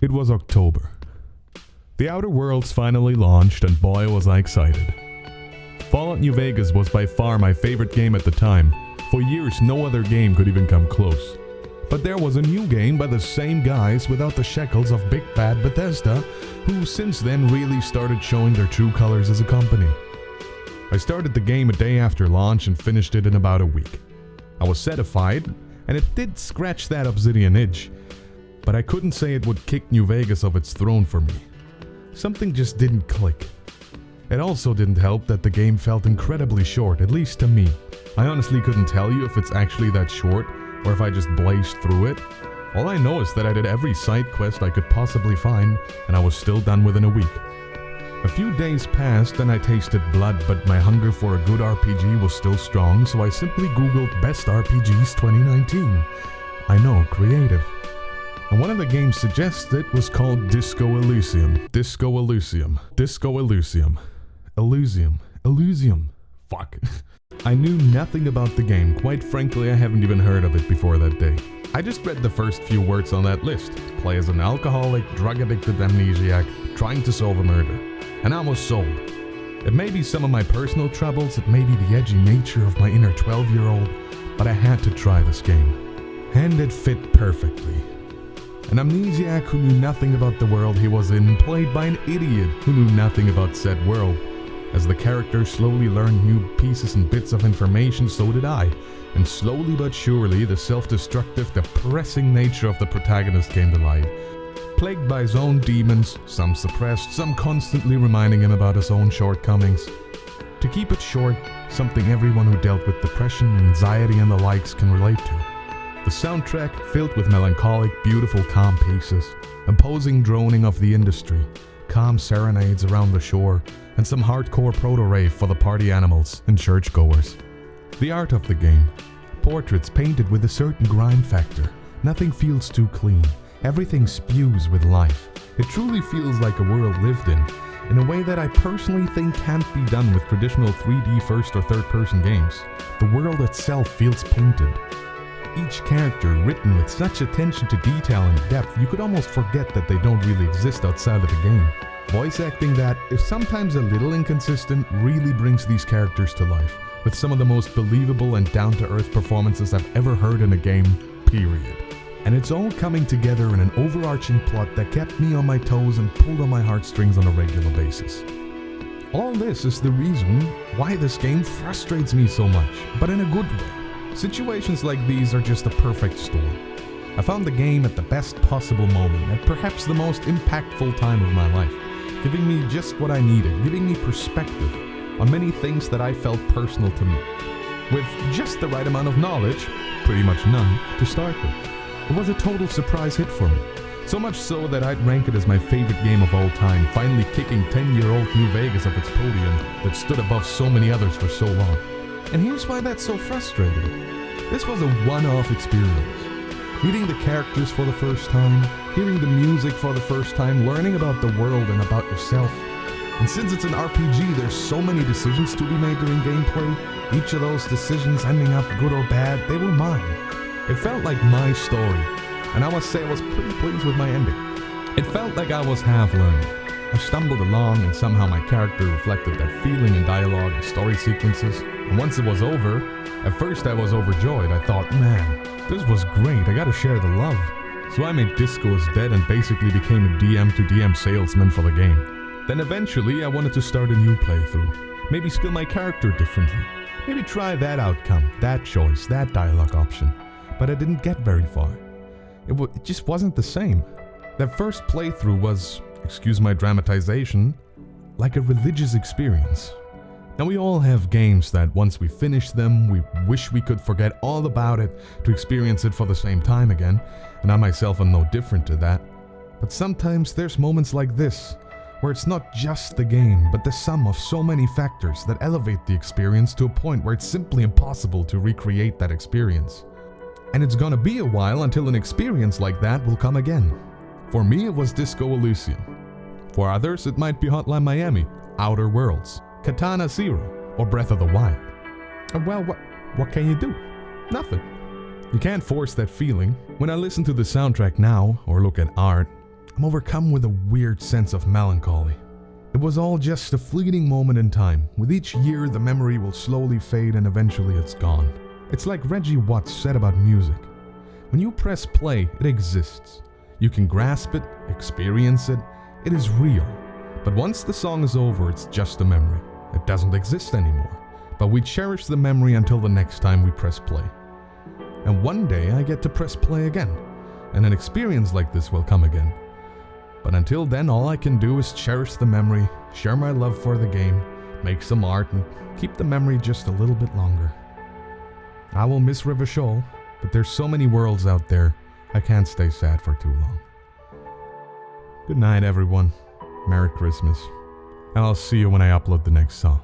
It was October. The Outer Worlds finally launched, and boy was I excited. Fallout New Vegas was by far my favorite game at the time. For years no other game could even come close. But there was a new game by the same guys without the shackles of Big Bad Bethesda, who since then really started showing their true colors as a company. I started the game a day after launch and finished it in about a week. I was satisfied, and it did scratch that Obsidian itch, but I couldn't say it would kick New Vegas off its throne for me. Something just didn't click. It also didn't help that the game felt incredibly short, at least to me. I honestly couldn't tell you if it's actually that short, or if I just blazed through it. All I know is that I did every side quest I could possibly find, and I was still done within a week. A few days passed and I tasted blood, but my hunger for a good RPG was still strong, so I simply googled Best RPGs 2019. I know, creative. And one of the games suggested was called Disco Elysium. Disco Elysium. Disco Elysium. Elysium. Fuck. I knew nothing about the game. Quite frankly, I haven't even heard of it before that day. I just read the first few words on that list. Play as an alcoholic, drug-addicted amnesiac, trying to solve a murder. And I was sold. It may be some of my personal troubles, it may be the edgy nature of my inner 12-year-old, but I had to try this game. And it fit perfectly. An amnesiac who knew nothing about the world he was in, played by an idiot who knew nothing about said world. As the character slowly learned new pieces and bits of information, so did I. And slowly but surely, the self-destructive, depressing nature of the protagonist came to light. Plagued by his own demons, some suppressed, some constantly reminding him about his own shortcomings. To keep it short, something everyone who dealt with depression, anxiety and the likes can relate to. The soundtrack filled with melancholic, beautiful, calm pieces, imposing droning of the industry, calm serenades around the shore, and some hardcore proto-rave for the party animals and churchgoers. The art of the game. Portraits painted with a certain grime factor. Nothing feels too clean. Everything spews with life. It truly feels like a world lived in a way that I personally think can't be done with traditional 3D first or third person games. The world itself feels painted. Each character written with such attention to detail and depth, you could almost forget that they don't really exist outside of the game. Voice acting that, if sometimes a little inconsistent, really brings these characters to life, with some of the most believable and down-to-earth performances I've ever heard in a game, period. And it's all coming together in an overarching plot that kept me on my toes and pulled on my heartstrings on a regular basis. All this is the reason why this game frustrates me so much, but in a good way. Situations like these are just a perfect storm. I found the game at the best possible moment, at perhaps the most impactful time of my life, giving me just what I needed, giving me perspective on many things that I felt personal to me, with just the right amount of knowledge, pretty much none, to start with. It was a total surprise hit for me, so much so that I'd rank it as my favorite game of all time, finally kicking 10-year-old New Vegas off its podium that stood above so many others for so long. And here's why that's so frustrating. This was a one-off experience. Meeting the characters for the first time, hearing the music for the first time, learning about the world and about yourself. And since it's an RPG, there's so many decisions to be made during gameplay, each of those decisions ending up good or bad, they were mine. It felt like my story, and I must say I was pretty pleased with my ending. It felt like I was half-learned. I stumbled along and somehow my character reflected that feeling in dialogue and story sequences. And once it was over, at first I was overjoyed. I thought, man, this was great, I gotta share the love. So I made Disco is Dead and basically became a DM to DM salesman for the game. Then eventually I wanted to start a new playthrough. Maybe skill my character differently. Maybe try that outcome, that choice, that dialogue option. But I didn't get very far. It just wasn't the same. That first playthrough was, excuse my dramatization, like a religious experience. Now we all have games that once we finish them, we wish we could forget all about it to experience it for the same time again, and I myself am no different to that. But sometimes there's moments like this, where it's not just the game, but the sum of so many factors that elevate the experience to a point where it's simply impossible to recreate that experience. And it's gonna be a while until an experience like that will come again. For me, it was Disco Elysium. For others, it might be Hotline Miami, Outer Worlds, Katana Zero, or Breath of the Wild. And well, what can you do? Nothing. You can't force that feeling. When I listen to the soundtrack now, or look at art, I'm overcome with a weird sense of melancholy. It was all just a fleeting moment in time. With each year, the memory will slowly fade and eventually it's gone. It's like Reggie Watts said about music. When you press play, it exists. You can grasp it, experience it, it is real. But once the song is over, it's just a memory. It doesn't exist anymore. But we cherish the memory until the next time we press play. And one day I get to press play again, and an experience like this will come again. But until then, all I can do is cherish the memory, share my love for the game, make some art, and keep the memory just a little bit longer. I will miss River Shoal, but there's so many worlds out there, I can't stay sad for too long. Good night, everyone. Merry Christmas. And I'll see you when I upload the next song.